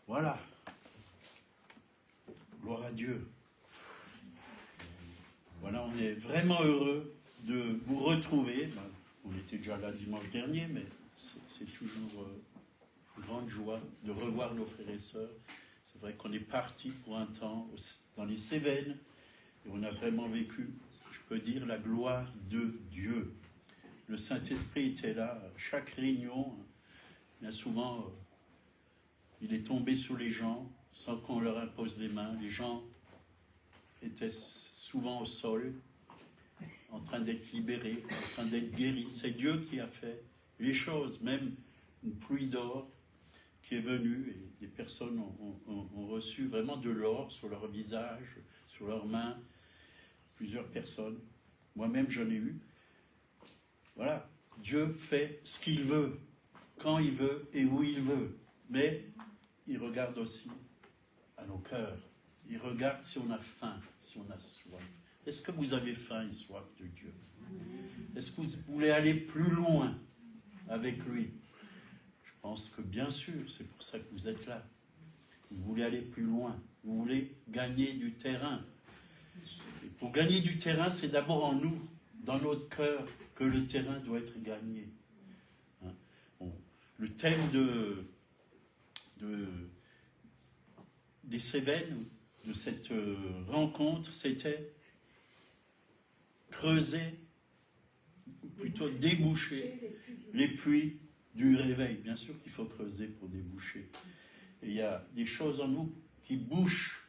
Voilà. Gloire à Dieu. Voilà, on est vraiment heureux de vous retrouver. Ben, on était déjà là dimanche dernier, mais c'est toujours une grande joie de revoir nos frères et sœurs. C'est vrai qu'on est parti pour un temps dans les Cévennes et on a vraiment vécu, je peux dire, la gloire de Dieu. Le Saint-Esprit était là à chaque réunion. Bien souvent, il est tombé sur les gens sans qu'on leur impose les mains. Les gens étaient souvent au sol, en train d'être libérés, en train d'être guéris. C'est Dieu qui a fait les choses, même une pluie d'or qui est venue et des personnes ont reçu vraiment de l'or sur leur visage, sur leurs mains, plusieurs personnes. Moi-même, j'en ai eu. Voilà, Dieu fait ce qu'il veut, quand il veut et où il veut. Mais il regarde aussi à nos cœurs. Il regarde si on a faim, si on a soif. Est-ce que vous avez faim et soif de Dieu? Est-ce que vous voulez aller plus loin avec lui? Je pense que bien sûr, c'est pour ça que vous êtes là. Vous voulez aller plus loin. Vous voulez gagner du terrain. Et pour gagner du terrain, c'est d'abord en nous, dans notre cœur, que le terrain doit être gagné. Hein? Bon, le thème des Cévennes, de cette rencontre, c'était creuser, ou plutôt déboucher les puits du réveil. Bien sûr qu'il faut creuser pour déboucher. Et il y a des choses en nous qui bouchent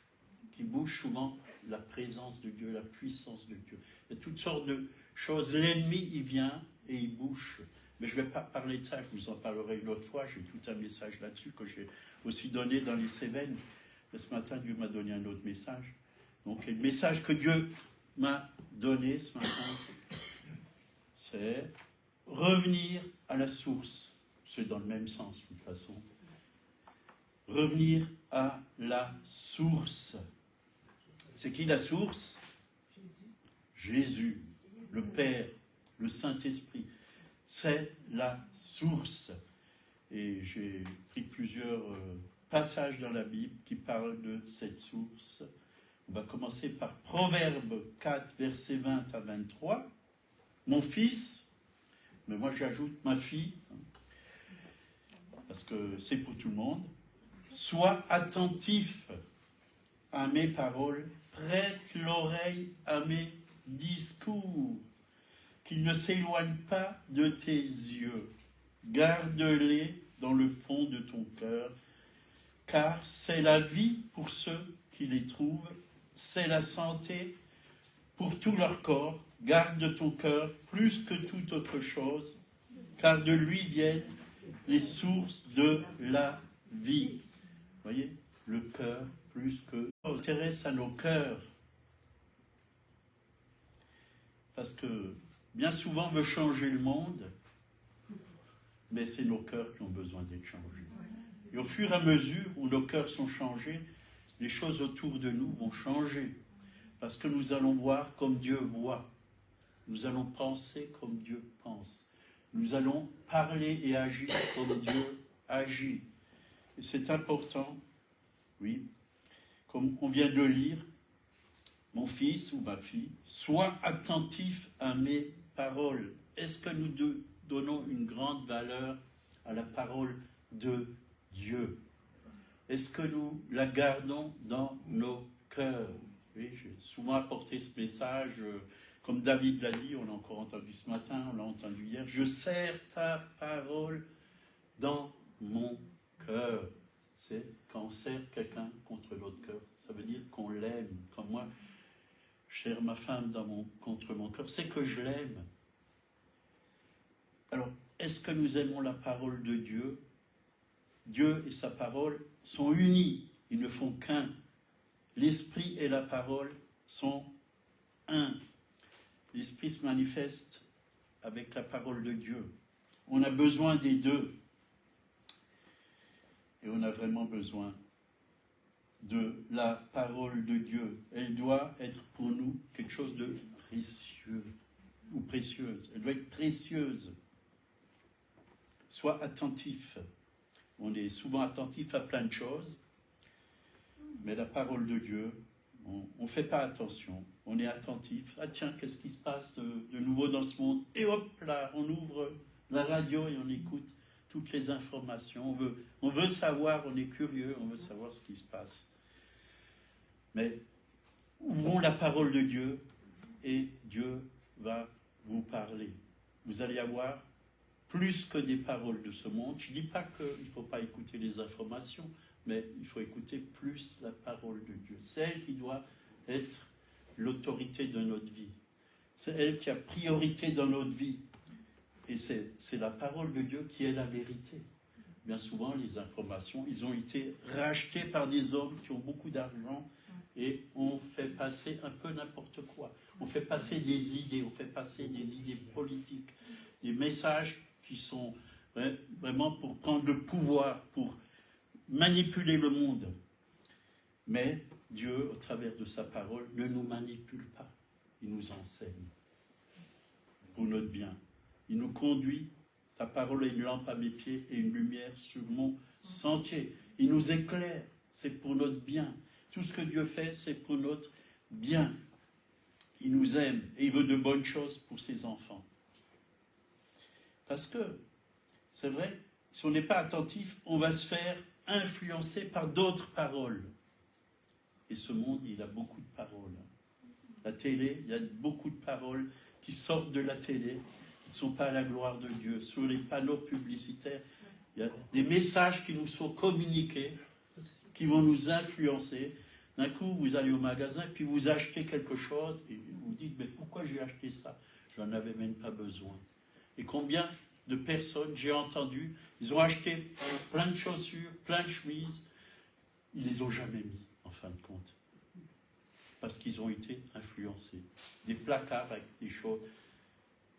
souvent la présence de Dieu, la puissance de Dieu. Il y a toutes sortes de choses. L'ennemi, il vient et il bouche. Mais je ne vais pas parler de ça, je vous en parlerai une autre fois. J'ai tout un message là-dessus que j'ai aussi donné dans les Cévennes. Et ce matin, Dieu m'a donné un autre message. Donc, le message que Dieu m'a donné ce matin, c'est revenir à la source. C'est dans le même sens, de toute façon. Revenir à la source. C'est qui la source? Jésus, le Père, le Saint-Esprit. C'est la source. Et j'ai pris plusieurs passages dans la Bible qui parlent de cette source. On va commencer par Proverbe 4, versets 20 à 23. Mon fils, mais moi j'ajoute ma fille, parce que c'est pour tout le monde, sois attentif à mes paroles, prête l'oreille à mes discours, qu'ils ne s'éloignent pas de tes yeux. Garde-les dans le fond de ton cœur, car c'est la vie pour ceux qui les trouvent, c'est la santé pour tout leur corps. Garde ton cœur plus que toute autre chose, car de lui viennent les sources de la vie. Vous voyez, le cœur plus que... On s'intéresse à nos cœurs. Parce que bien souvent, on veut changer le monde, mais c'est nos cœurs qui ont besoin d'être changés. Et au fur et à mesure où nos cœurs sont changés, les choses autour de nous vont changer. Parce que nous allons voir comme Dieu voit. Nous allons penser comme Dieu pense. Nous allons parler et agir comme Dieu agit. Et c'est important, oui, comme on vient de le lire, mon fils ou ma fille, sois attentif à mes paroles. Est-ce que nous donnons une grande valeur à la parole de Dieu? Est-ce que nous la gardons dans nos cœurs? Oui, j'ai souvent apporté ce message, comme David l'a dit, on l'a encore entendu ce matin, on l'a entendu hier. Je serre ta parole dans mon cœur. C'est quand on serre quelqu'un contre notre cœur. Ça veut dire qu'on l'aime. Comme moi, je serre ma femme contre mon cœur. C'est que je l'aime. Alors, est-ce que nous aimons la parole de Dieu? Dieu et sa parole sont unis. Ils ne font qu'un. L'esprit et la parole sont un. L'esprit se manifeste avec la parole de Dieu. On a besoin des deux. Et on a vraiment besoin de la parole de Dieu. Elle doit être pour nous quelque chose de précieux ou précieuse. Elle doit être précieuse. Sois attentif. On est souvent attentif à plein de choses, Mais la parole de Dieu, on ne fait pas attention. On est attentif. Ah tiens, qu'est-ce qui se passe de nouveau dans ce monde? Et hop là, on ouvre la radio et on écoute toutes les informations. On veut savoir, on est curieux, on veut savoir ce qui se passe. Mais ouvrons la parole de Dieu et Dieu va vous parler. Vous allez avoir plus que des paroles de ce monde. Je ne dis pas qu'il ne faut pas écouter les informations, mais il faut écouter plus la parole de Dieu. C'est elle qui doit être l'autorité de notre vie. C'est elle qui a priorité dans notre vie. Et c'est la parole de Dieu qui est la vérité. Bien souvent, les informations, ils ont été rachetés par des hommes qui ont beaucoup d'argent et on fait passer un peu n'importe quoi. On fait passer des idées, on fait passer des idées politiques, des messages qui sont vraiment pour prendre le pouvoir, pour manipuler le monde. Mais Dieu, au travers de sa parole, ne nous manipule pas. Il nous enseigne pour notre bien. Il nous conduit. Ta parole est une lampe à mes pieds et une lumière sur mon sentier. Il nous éclaire. C'est pour notre bien. Tout ce que Dieu fait, c'est pour notre bien. Il nous aime et il veut de bonnes choses pour ses enfants. Parce que, c'est vrai, si on n'est pas attentif, on va se faire influencer par d'autres paroles. Et ce monde, il a beaucoup de paroles. La télé, il y a beaucoup de paroles qui sortent de la télé, qui ne sont pas à la gloire de Dieu. Sur les panneaux publicitaires, il y a des messages qui nous sont communiqués, qui vont nous influencer. D'un coup, vous allez au magasin, puis vous achetez quelque chose, et vous vous dites, mais pourquoi j'ai acheté ça? J'en avais même pas besoin. Et combien de personnes, j'ai entendu, ils ont acheté plein de chaussures, plein de chemises, ils les ont jamais mis, en fin de compte. Parce qu'ils ont été influencés. Des placards avec des choses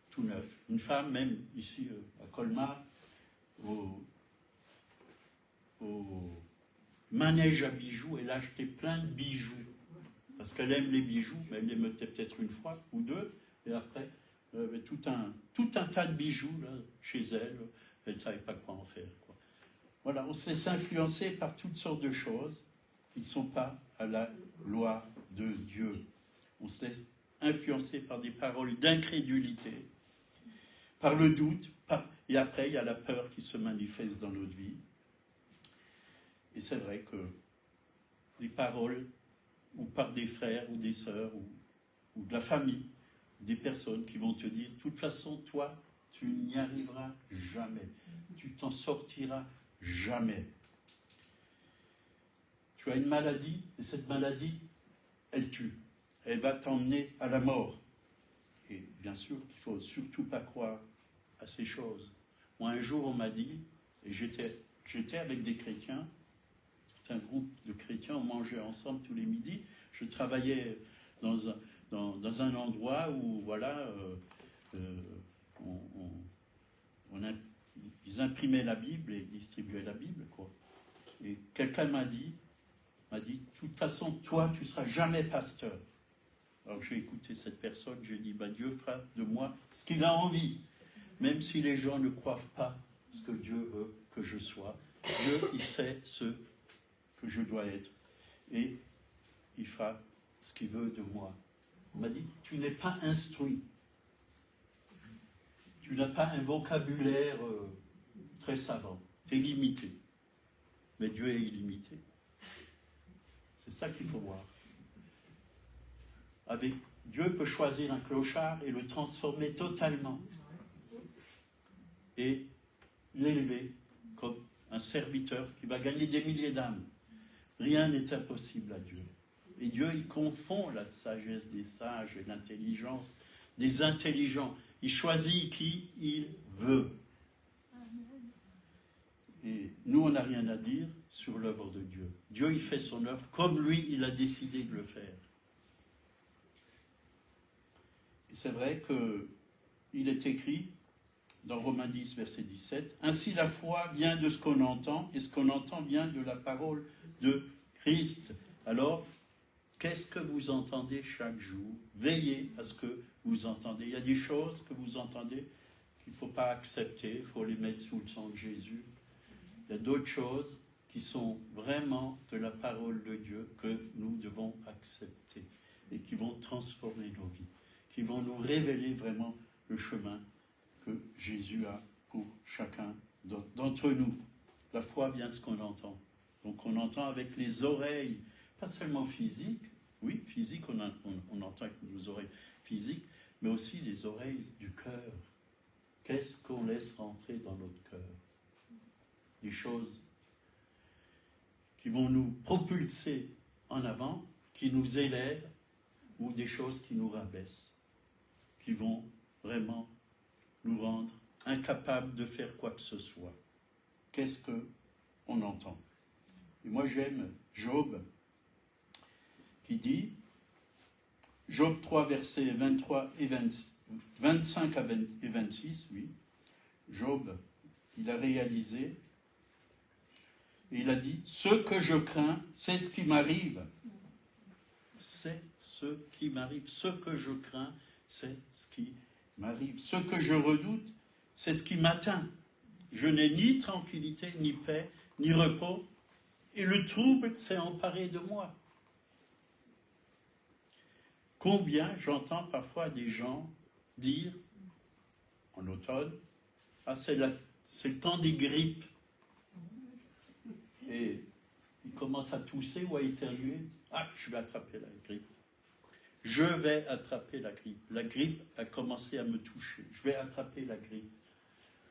tout neufs. Une femme, même ici à Colmar, au manège à bijoux, elle a acheté plein de bijoux. Parce qu'elle aime les bijoux, mais elle les mettait peut-être une fois ou deux, et après, elle avait tout un tas de bijoux là, chez elle. Elle ne savait pas quoi en faire, quoi. Voilà, on se laisse influencer par toutes sortes de choses qui ne sont pas à la loi de Dieu. On se laisse influencer par des paroles d'incrédulité, par le doute, et après il y a la peur qui se manifeste dans notre vie. Et c'est vrai que les paroles, ou par des frères ou des sœurs, ou de la famille, des personnes qui vont te dire, de toute façon, toi, tu n'y arriveras jamais. Tu t'en sortiras jamais. Tu as une maladie, et cette maladie, elle tue. Elle va t'emmener à la mort. Et bien sûr qu'il ne faut surtout pas croire à ces choses. Moi, un jour, on m'a dit, et j'étais avec des chrétiens, c'est un groupe de chrétiens, on mangeait ensemble tous les midis. Je travaillais dans un endroit où, voilà, ils imprimaient la Bible et distribuaient la Bible, quoi. Et quelqu'un m'a dit, de toute façon, toi, tu ne seras jamais pasteur. Alors j'ai écouté cette personne, j'ai dit, Dieu fera de moi ce qu'il a envie, même si les gens ne croient pas ce que Dieu veut que je sois. Dieu, il sait ce que je dois être, et il fera ce qu'il veut de moi. Il m'a dit, tu n'es pas instruit, tu n'as pas un vocabulaire très savant, tu es limité, mais Dieu est illimité. C'est ça qu'il faut voir. Dieu peut choisir un clochard et le transformer totalement et l'élever comme un serviteur qui va gagner des milliers d'âmes. Rien n'est impossible à Dieu. Et Dieu, il confond la sagesse des sages et l'intelligence des intelligents. Il choisit qui il veut. Et nous, on n'a rien à dire sur l'œuvre de Dieu. Dieu, il fait son œuvre comme lui, il a décidé de le faire. Et c'est vrai qu'il est écrit dans Romains 10, verset 17, « Ainsi la foi vient de ce qu'on entend, et ce qu'on entend vient de la parole de Christ. » Alors, qu'est-ce que vous entendez chaque jour? Veillez à ce que vous entendez. Il y a des choses que vous entendez qu'il ne faut pas accepter, il faut les mettre sous le sang de Jésus. Il y a d'autres choses qui sont vraiment de la parole de Dieu que nous devons accepter et qui vont transformer nos vies, qui vont nous révéler vraiment le chemin que Jésus a pour chacun d'entre nous. La foi vient de ce qu'on entend. Donc on entend avec les oreilles, pas seulement physiques, oui, physique, on entend avec nos oreilles physiques, mais aussi les oreilles du cœur. Qu'est-ce qu'on laisse rentrer dans notre cœur? Des choses qui vont nous propulser en avant, qui nous élèvent, ou des choses qui nous rabaissent, qui vont vraiment nous rendre incapables de faire quoi que ce soit. Qu'est-ce qu'on entend? Et moi j'aime Job, qui dit, Job 3, versets 23 et 25 et 26, oui, Job, il a réalisé, et il a dit, ce que je crains, c'est ce qui m'arrive. C'est ce qui m'arrive. Ce que je crains, c'est ce qui m'arrive. Ce que je redoute, c'est ce qui m'atteint. Je n'ai ni tranquillité, ni paix, ni repos, et le trouble s'est emparé de moi. Combien j'entends parfois des gens dire, en automne, ah, c'est le temps des grippes. Et ils commencent à tousser ou à éternuer. Ah, je vais attraper la grippe. Je vais attraper la grippe. La grippe a commencé à me toucher. Je vais attraper la grippe.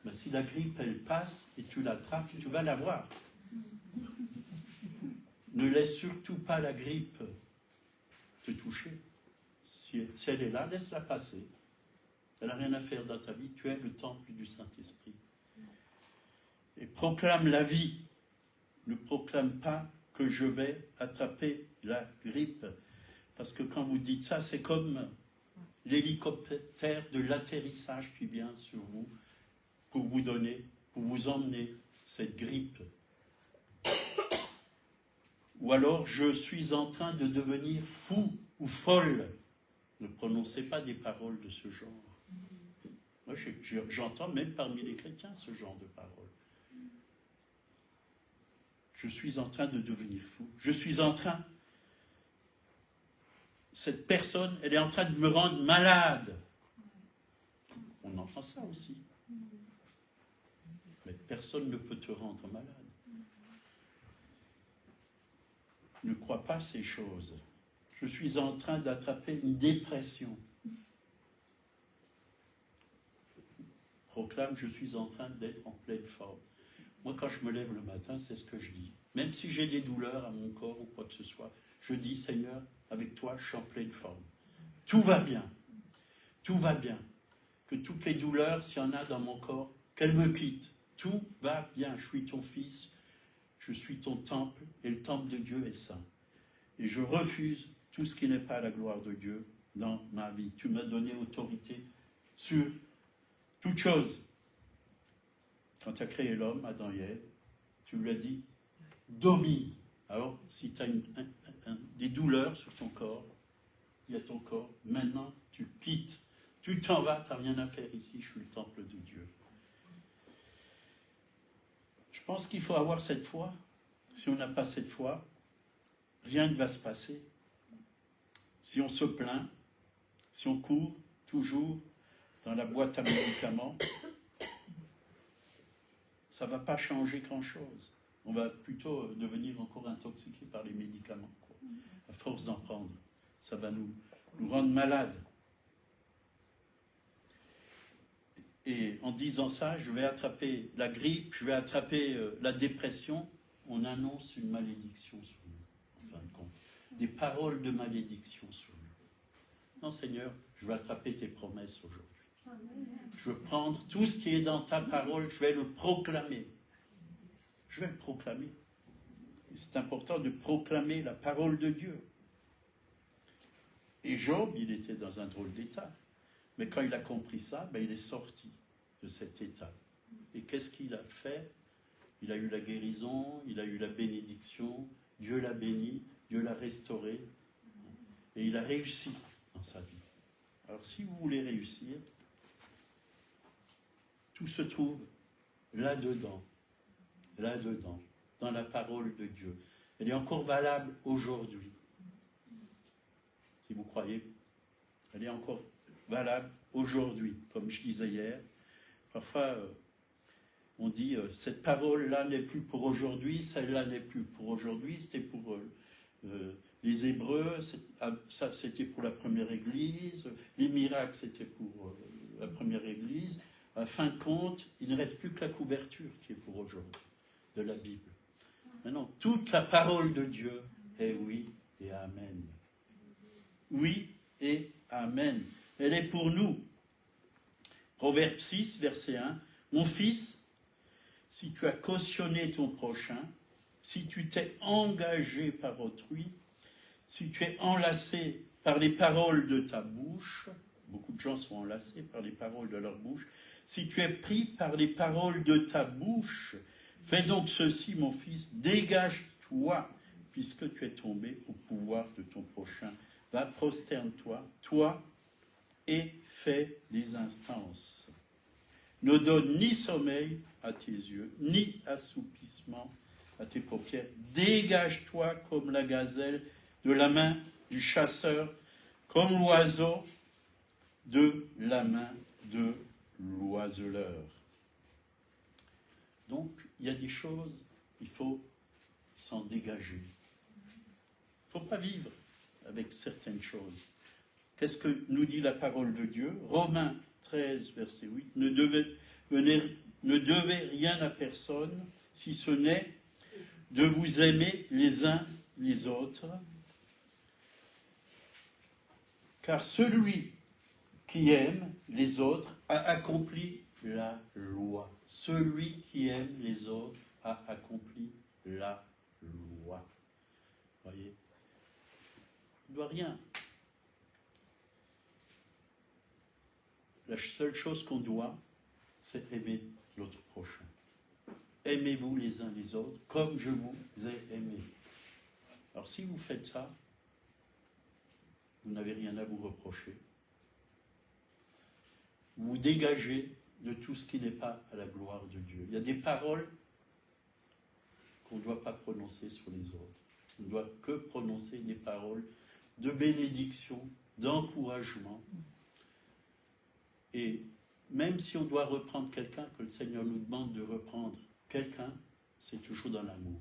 Mais si la grippe, elle passe et tu l'attrapes, tu vas l'avoir. Ne laisse surtout pas la grippe te toucher. Si elle est là, laisse-la passer. Elle n'a rien à faire dans ta vie. Tu es le temple du Saint-Esprit. Et proclame la vie. Ne proclame pas que je vais attraper la grippe. Parce que quand vous dites ça, c'est comme l'hélicoptère de l'atterrissage qui vient sur vous pour vous donner, pour vous emmener cette grippe. Ou alors, je suis en train de devenir fou ou folle. Ne prononcez pas des paroles de ce genre. Moi, j'entends même parmi les chrétiens ce genre de paroles. Je suis en train de devenir fou. Je suis en train... Cette personne, elle est en train de me rendre malade. On entend ça aussi. Mais personne ne peut te rendre malade. Ne crois pas ces choses. Je suis en train d'attraper une dépression. Proclame, je suis en train d'être en pleine forme. Moi, quand je me lève le matin, c'est ce que je dis. Même si j'ai des douleurs à mon corps ou quoi que ce soit, je dis, Seigneur, avec toi, je suis en pleine forme. Tout va bien. Tout va bien. Que toutes les douleurs, s'il y en a dans mon corps, qu'elles me quittent. Tout va bien. Je suis ton fils, je suis ton temple, et le temple de Dieu est saint. Et je refuse tout ce qui n'est pas la gloire de Dieu dans ma vie. Tu m'as donné autorité sur toute chose. Quand tu as créé l'homme, Adam et Ève, tu lui as dit, domine. Alors, si tu as des douleurs sur ton corps, il y a ton corps, maintenant tu quittes, tu t'en vas, tu n'as rien à faire ici, je suis le temple de Dieu. Je pense qu'il faut avoir cette foi. Si on n'a pas cette foi, rien ne va se passer. Si on se plaint, si on court toujours dans la boîte à médicaments, ça ne va pas changer grand-chose. On va plutôt devenir encore intoxiqué par les médicaments, quoi. À force d'en prendre, ça va nous rendre malades. Et en disant ça, je vais attraper la grippe, je vais attraper la dépression, on annonce une malédiction sur nous, en fin de compte. Des paroles de malédiction sur nous. Non, Seigneur, je vais attraper tes promesses aujourd'hui. Je veux prendre tout ce qui est dans ta parole, je vais le proclamer. Je vais le proclamer. Et c'est important de proclamer la parole de Dieu. Et Job, il était dans un drôle d'état. Mais quand il a compris ça, il est sorti de cet état. Et qu'est-ce qu'il a fait? Il a eu la guérison, il a eu la bénédiction, Dieu l'a béni, Dieu l'a restauré, et il a réussi dans sa vie. Alors si vous voulez réussir, tout se trouve là-dedans. Là-dedans. dans la parole de Dieu. Elle est encore valable aujourd'hui. Si vous croyez, elle est encore valable aujourd'hui. Comme je disais hier, parfois on dit cette parole-là n'est plus pour aujourd'hui, celle-là n'est plus pour aujourd'hui, c'était pour les Hébreux, ça c'était pour la première Église, les miracles c'était pour la première Église. En fin de compte, il ne reste plus que la couverture qui est pour aujourd'hui de la Bible. Maintenant, toute la parole de Dieu est oui et amen. Oui et amen. Elle est pour nous. Proverbe 6, verset 1. Mon fils, si tu as cautionné ton prochain, si tu t'es engagé par autrui, si tu es enlacé par les paroles de ta bouche, beaucoup de gens sont enlacés par les paroles de leur bouche, si tu es pris par les paroles de ta bouche, fais donc ceci, mon fils, dégage-toi, puisque tu es tombé au pouvoir de ton prochain. Va, prosterne-toi, toi, et fais des instances. Ne donne ni sommeil à tes yeux, ni assoupissement à tes paupières. Dégage-toi comme la gazelle de la main du chasseur, comme l'oiseau de la main de l'oiseleur. Donc, il y a des choses, il faut s'en dégager. Il ne faut pas vivre avec certaines choses. Qu'est-ce que nous dit la parole de Dieu? Romains 13, verset 8. Ne devez rien à personne, si ce n'est de vous aimer les uns les autres. Car celui qui aime les autres a accompli la loi. Celui qui aime les autres a accompli la loi. Voyez? Il ne doit rien. La seule chose qu'on doit, c'est aimer l'autre prochain. Aimez-vous les uns les autres comme je vous ai aimé. Alors si vous faites ça, vous n'avez rien à vous reprocher. Vous vous dégagez de tout ce qui n'est pas à la gloire de Dieu. Il y a des paroles qu'on ne doit pas prononcer sur les autres. On ne doit que prononcer des paroles de bénédiction, d'encouragement. Et même si on doit reprendre quelqu'un, que le Seigneur nous demande de reprendre quelqu'un, c'est toujours dans l'amour,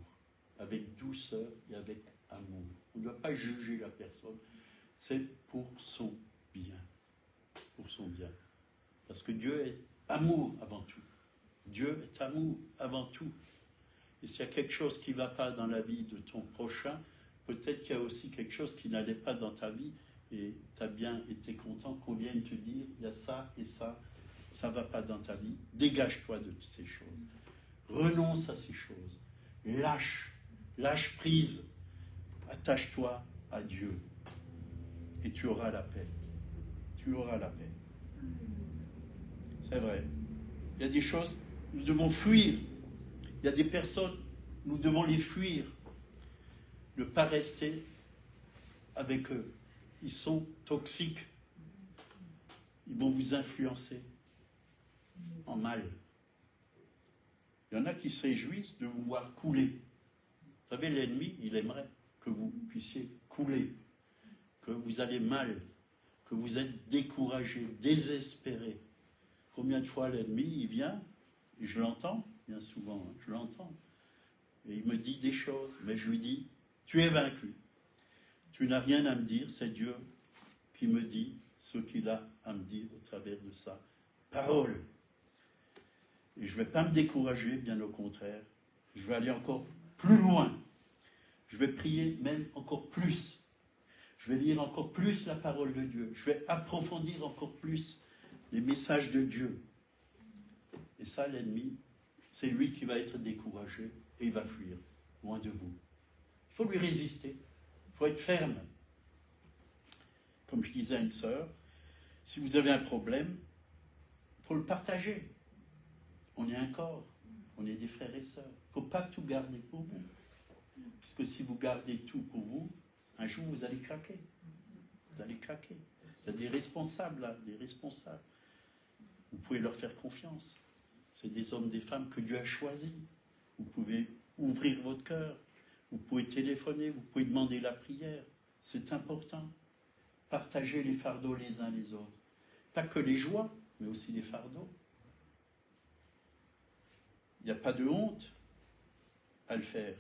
avec douceur et avec amour. On ne doit pas juger la personne, c'est pour son bien. Pour son bien. Parce que Dieu est amour avant tout. Dieu est amour avant tout. Et s'il y a quelque chose qui ne va pas dans la vie de ton prochain, peut-être qu'il y a aussi quelque chose qui n'allait pas dans ta vie, et tu as bien été content qu'on vienne te dire, il y a ça et ça, ça ne va pas dans ta vie. Dégage-toi de toutes ces choses. Renonce à ces choses. Lâche prise. Attache-toi à Dieu. Et tu auras la paix. Tu auras la paix. C'est vrai. Il y a des choses, nous devons fuir. Il y a des personnes, nous devons les fuir. Ne pas rester avec eux. Ils sont toxiques. Ils vont vous influencer en mal. Il y en a qui se réjouissent de vous voir couler. Vous savez, l'ennemi, il aimerait que vous puissiez couler, que vous allez mal, que vous êtes découragé, désespéré. Combien de fois l'ennemi, il vient, et je l'entends, bien souvent, je l'entends, et il me dit des choses, mais je lui dis, tu es vaincu. Tu n'as rien à me dire, c'est Dieu qui me dit ce qu'il a à me dire au travers de sa parole. Et je ne vais pas me décourager, bien au contraire. Je vais aller encore plus loin. Je vais prier même encore plus. Je vais lire encore plus la parole de Dieu. Je vais approfondir encore plus les messages de Dieu. Et ça, l'ennemi, c'est lui qui va être découragé et il va fuir, loin de vous. Il faut lui résister. Il faut être ferme. Comme je disais à une sœur, si vous avez un problème, il faut le partager. On est un corps, on est des frères et sœurs. Il ne faut pas tout garder pour vous. Parce que si vous gardez tout pour vous, un jour vous allez craquer. Vous allez craquer. Il y a des responsables là, des responsables. Vous pouvez leur faire confiance. C'est des hommes, des femmes que Dieu a choisis. Vous pouvez ouvrir votre cœur. Vous pouvez téléphoner, vous pouvez demander la prière. C'est important. Partagez les fardeaux les uns les autres. Pas que les joies, mais aussi les fardeaux. Il n'y a pas de honte à le faire.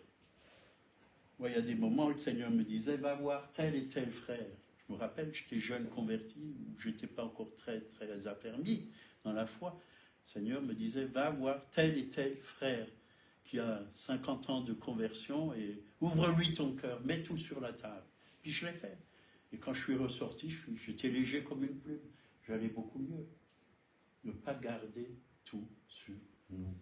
Moi, il y a des moments où le Seigneur me disait, va voir tel et tel frère. Je me rappelle, j'étais jeune converti, je n'étais pas encore très, très affermi dans la foi. Le Seigneur me disait, va voir tel et tel frère qui a 50 ans de conversion et ouvre-lui ton cœur, mets tout sur la table. Puis je l'ai fait. Et quand je suis ressorti, j'étais léger comme une plume. J'allais beaucoup mieux. Ne pas garder tout sur nous.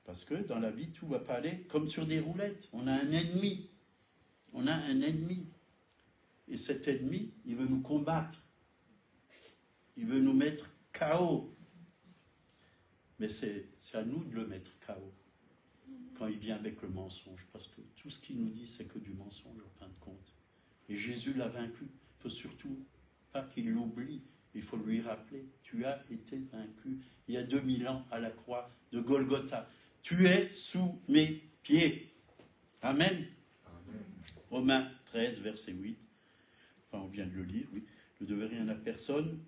Parce que dans la vie, tout ne va pas aller comme sur des roulettes. On a un ennemi. On a un ennemi. Et cet ennemi, il veut nous combattre. Il veut nous mettre KO. Mais c'est à nous de le mettre KO. Quand il vient avec le mensonge. Parce que tout ce qu'il nous dit, c'est que du mensonge, en fin de compte. Et Jésus l'a vaincu. Il ne faut surtout pas qu'il l'oublie. Il faut lui rappeler. Tu as été vaincu il y a 2000 ans à la croix de Golgotha. Tu es sous mes pieds. Amen. Amen. Romains 13, verset 8. Enfin, on vient de le lire, oui. Ne devez rien à personne,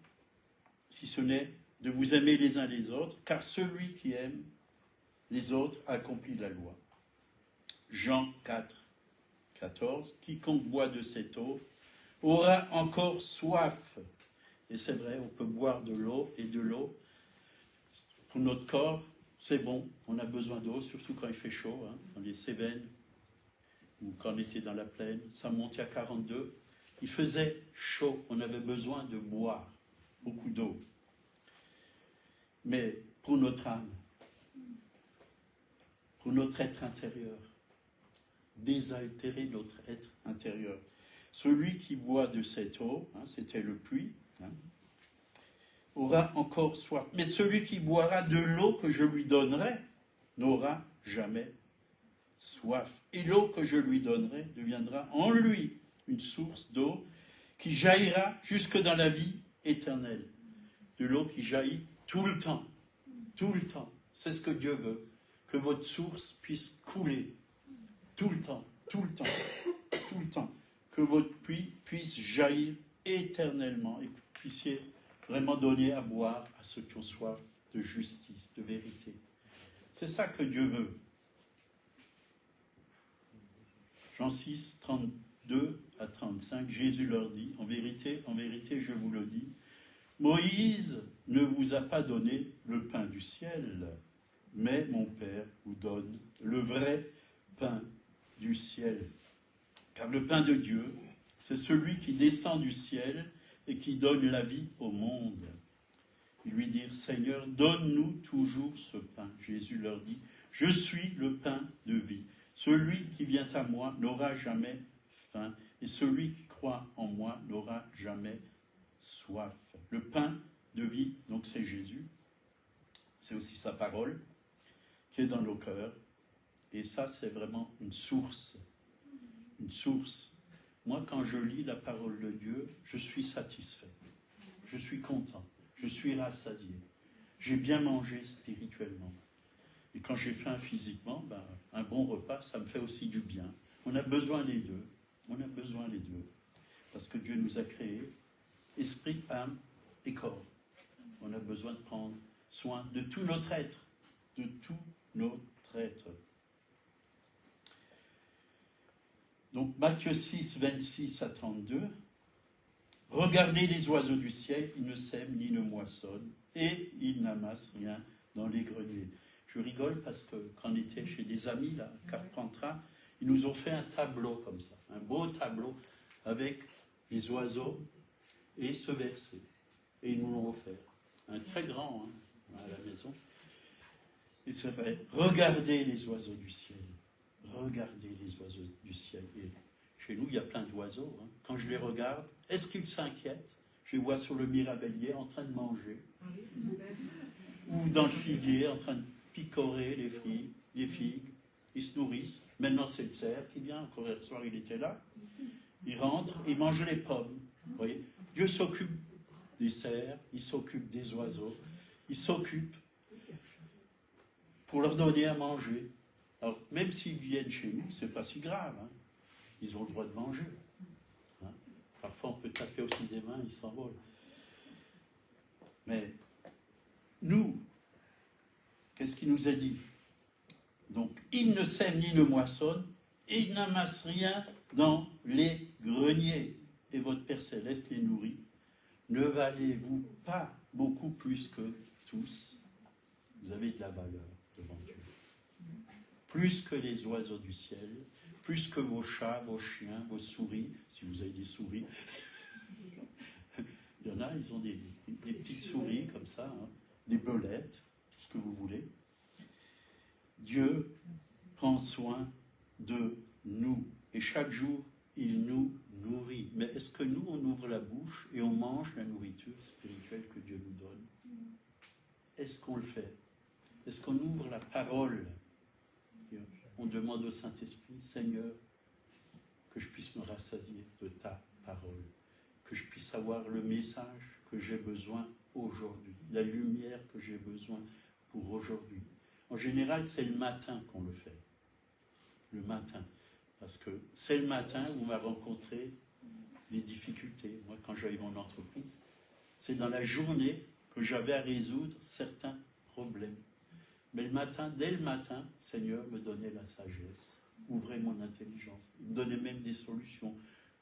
si ce n'est de vous aimer les uns les autres, car celui qui aime les autres accomplit la loi. Jean 4, 14. Quiconque boit de cette eau aura encore soif. Et c'est vrai, on peut boire de l'eau et de l'eau. Pour notre corps, c'est bon, on a besoin d'eau, surtout quand il fait chaud, hein, dans les Cévennes, ou quand on était dans la plaine, ça montait à 42. Il faisait chaud, on avait besoin de boire beaucoup d'eau. Mais pour notre âme, pour notre être intérieur, désaltérer notre être intérieur. Celui qui boit de cette eau, hein, c'était le puits, hein, aura encore soif. Mais celui qui boira de l'eau que je lui donnerai n'aura jamais soif. Et l'eau que je lui donnerai deviendra en lui une source d'eau qui jaillira jusque dans la vie éternelle. De l'eau qui jaillit tout le temps. Tout le temps. C'est ce que Dieu veut. Que votre source puisse couler. Tout le temps. Tout le temps. Tout le temps. Que votre puits puisse jaillir éternellement et que vous puissiez vraiment donner à boire à ceux qui ont soif de justice, de vérité. C'est ça que Dieu veut. Jean 6, 32 à 35, Jésus leur dit, en vérité, je vous le dis, Moïse ne vous a pas donné le pain du ciel, mais mon Père vous donne le vrai pain du ciel. Car le pain de Dieu, c'est celui qui descend du ciel et qui donne la vie au monde. Ils lui dirent, Seigneur, donne-nous toujours ce pain. Jésus leur dit, je suis le pain de vie. Celui qui vient à moi n'aura jamais faim, et celui qui croit en moi n'aura jamais soif. Le pain de vie, donc c'est Jésus, c'est aussi sa parole qui est dans nos cœurs, et ça c'est vraiment une source. Une source. Moi, quand je lis la parole de Dieu, je suis satisfait. Je suis content. Je suis rassasié. J'ai bien mangé spirituellement. Et quand j'ai faim physiquement, un bon repas, ça me fait aussi du bien. On a besoin des deux. On a besoin des deux. Parce que Dieu nous a créés, esprit, âme et corps. On a besoin de prendre soin de tout notre être. De tout notre être. Donc Matthieu 6, 26 à 32. Regardez les oiseaux du ciel, ils ne sèment ni ne moissonnent, et ils n'amassent rien dans les greniers. Je rigole parce que quand on était chez des amis, là, à Carpentras, ils nous ont fait un tableau comme ça, un beau tableau avec les oiseaux et ce verset. Et ils nous l'ont offert. Un très grand, hein, à la maison. Et c'est vrai, regardez les oiseaux du ciel. Regardez les oiseaux du ciel. Et chez nous, il y a plein d'oiseaux. Hein. Quand je les regarde, est-ce qu'ils s'inquiètent? Je les vois sur le mirabellier en train de manger. Ou dans le figuier en train de picorer les figues. Ils se nourrissent. Maintenant, c'est le cerf qui vient. Encore hier soir, il était là. Il rentre, il mange les pommes. Vous voyez? Dieu s'occupe des cerfs, il s'occupe des oiseaux, il s'occupe pour leur donner à manger. Alors, même s'ils viennent chez nous, c'est pas si grave. Hein. Ils ont le droit de manger. Hein. Parfois, on peut taper aussi des mains, ils s'envolent. Mais nous, qu'est-ce qu'il nous a dit? Donc, il ne sème ni ne moissonne, et il n'amasse rien dans les greniers. Et votre Père Céleste les nourrit. Ne valez-vous pas beaucoup plus que tous? Vous avez de la valeur devant Dieu. Plus que les oiseaux du ciel, plus que vos chats, vos chiens, vos souris, si vous avez des souris. Il y en a, ils ont des petites souris comme ça, hein, des belettes, tout ce que vous voulez. Dieu prend soin de nous. Et chaque jour, il nous nourrit. Mais est-ce que nous, on ouvre la bouche et on mange la nourriture spirituelle que Dieu nous donne? Est-ce qu'on le fait? Est-ce qu'on ouvre la parole? Et on demande au Saint-Esprit, Seigneur, que je puisse me rassasier de ta parole, que je puisse avoir le message que j'ai besoin aujourd'hui, la lumière que j'ai besoin pour aujourd'hui. En général, c'est le matin qu'on le fait. Le matin. Parce que c'est le matin où on va rencontrer des difficultés. Moi, quand j'avais mon entreprise, c'est dans la journée que j'avais à résoudre certains problèmes. Mais le matin, dès le matin, le Seigneur me donnait la sagesse, ouvrait mon intelligence. Il me donnait même des solutions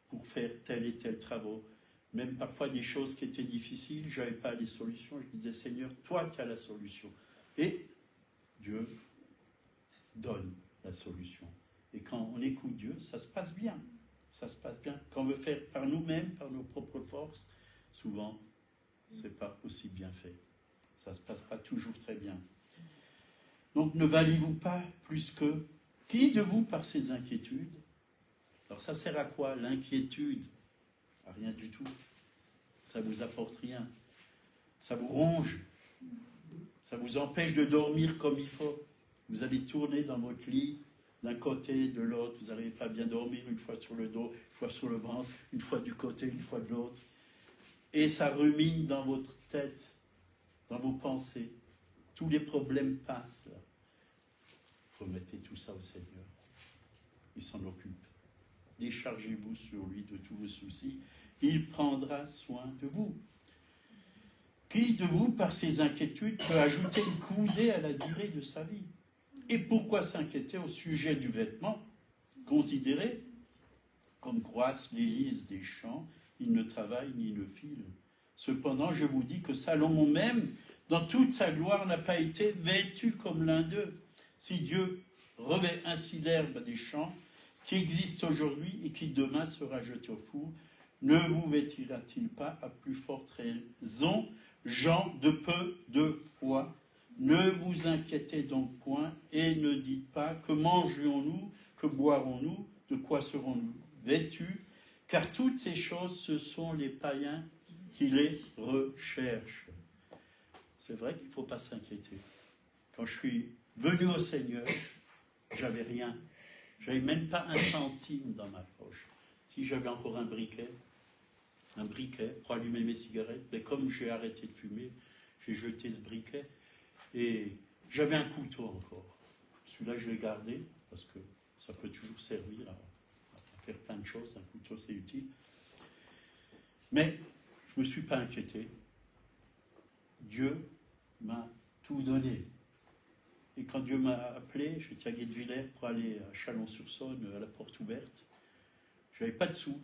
pour faire tel et tel travaux. Même parfois des choses qui étaient difficiles, je n'avais pas les solutions. Je disais, Seigneur, toi qui as la solution. Et Dieu donne la solution. Et quand on écoute Dieu, ça se passe bien. Ça se passe bien. Quand on veut faire par nous-mêmes, par nos propres forces, souvent, ce n'est pas aussi bien fait. Ça ne se passe pas toujours très bien. Donc, ne valez-vous pas plus que... Qui de vous, par ses inquiétudes? Alors, ça sert à quoi, l'inquiétude? À rien du tout. Ça ne vous apporte rien. Ça vous ronge. Ça vous empêche de dormir comme il faut. Vous allez tourner dans votre lit, d'un côté, de l'autre. Vous n'arrivez pas à bien dormir, une fois sur le dos, une fois sur le ventre, une fois du côté, une fois de l'autre. Et ça rumine dans votre tête, dans vos pensées. Tous les problèmes passent. Là. Remettez tout ça au Seigneur. Il s'en occupe. Déchargez-vous sur lui de tous vos soucis. Il prendra soin de vous. Qui de vous, par ses inquiétudes, peut ajouter une coudée à la durée de sa vie? Et pourquoi s'inquiéter au sujet du vêtement? Considérez comme croissent les lys des champs, il ne travaille ni ne file. Cependant, je vous dis que Salomon même, dans toute sa gloire, n'a pas été vêtu comme l'un d'eux. Si Dieu revêt ainsi l'herbe des champs, qui existe aujourd'hui et qui demain sera jeté au four, ne vous vêtira-t-il pas à plus forte raison, gens de peu de foi? Ne vous inquiétez donc point et ne dites pas que mangerons-nous, que boirons-nous, de quoi serons-nous vêtus, car toutes ces choses, ce sont les païens qui les recherchent. C'est vrai qu'il ne faut pas s'inquiéter. Quand je suis venu au Seigneur, j'avais rien. Je n'avais même pas un centime dans ma poche. Si j'avais encore un briquet pour allumer mes cigarettes, mais comme j'ai arrêté de fumer, j'ai jeté ce briquet et j'avais un couteau encore. Celui-là, je l'ai gardé parce que ça peut toujours servir à faire plein de choses. Un couteau, c'est utile. Mais je ne me suis pas inquiété. Dieu m'a tout donné. Et quand Dieu m'a appelé, j'étais à Guebwiller pour aller à Chalon-sur-Saône, à la porte ouverte. Je n'avais pas de sous.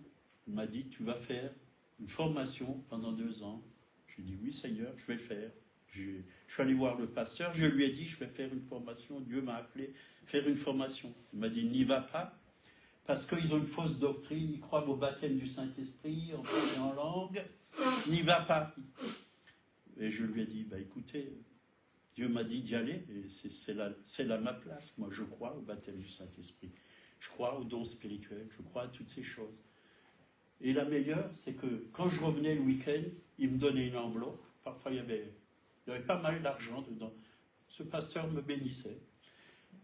Il m'a dit, tu vas faire une formation pendant 2 ans. J'ai dit, oui Seigneur, je vais le faire. Je suis allé voir le pasteur, je lui ai dit, je vais faire une formation. Dieu m'a appelé faire une formation. Il m'a dit, n'y va pas, parce qu'ils ont une fausse doctrine, ils croient au baptême du Saint-Esprit, en parler en langue. N'y va pas. Et je lui ai dit, écoutez, Dieu m'a dit d'y aller, et c'est là ma place. Moi, je crois au baptême du Saint-Esprit. Je crois aux dons spirituels, je crois à toutes ces choses. Et la meilleure, c'est que quand je revenais le week-end, il me donnait une enveloppe. Parfois, il y avait pas mal d'argent dedans. Ce pasteur me bénissait.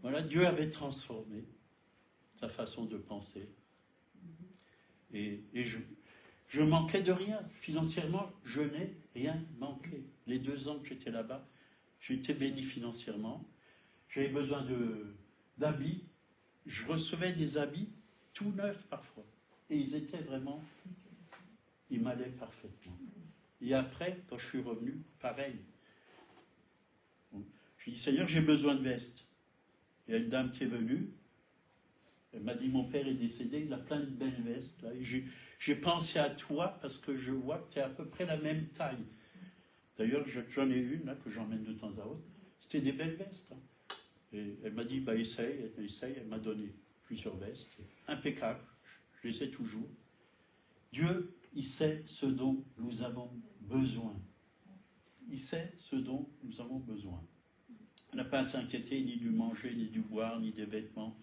Voilà, Dieu avait transformé sa façon de penser. Et je manquais de rien. Financièrement, je n'ai rien manqué. Les 2 ans que j'étais là-bas, j'ai été béni financièrement. j'avais besoin d'habits. Je recevais des habits tout neufs parfois. Et ils étaient vraiment, ils m'allaient parfaitement. Et après, quand je suis revenu, pareil. Je dis, Seigneur, j'ai besoin de vestes. Il y a une dame qui est venue. Elle m'a dit, mon père est décédé, il a plein de belles vestes. Là. Et j'ai pensé à toi parce que je vois que tu es à peu près la même taille. D'ailleurs, j'en ai une là, que j'emmène de temps à autre. C'était des belles vestes. Hein. Et elle m'a dit, bah, essaye. Elle m'a donné plusieurs vestes. Impeccables. Je les ai toujours. Dieu, il sait ce dont nous avons besoin. Il sait ce dont nous avons besoin. On n'a pas à s'inquiéter ni du manger, ni du boire, ni des vêtements.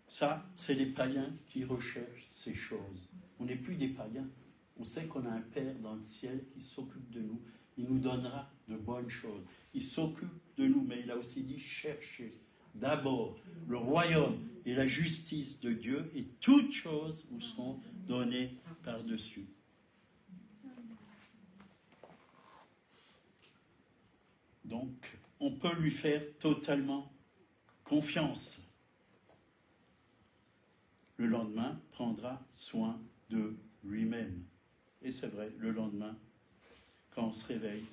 Ça, c'est les païens qui recherchent ces choses. On n'est plus des païens. On sait qu'on a un Père dans le ciel qui s'occupe de nous. Il nous donnera de bonnes choses. Il s'occupe de nous, mais il a aussi dit cherchez d'abord le royaume et la justice de Dieu et toutes choses vous seront données par-dessus. Donc, on peut lui faire totalement confiance. Le lendemain prendra soin de lui-même. Et c'est vrai, le lendemain, quand on se réveille,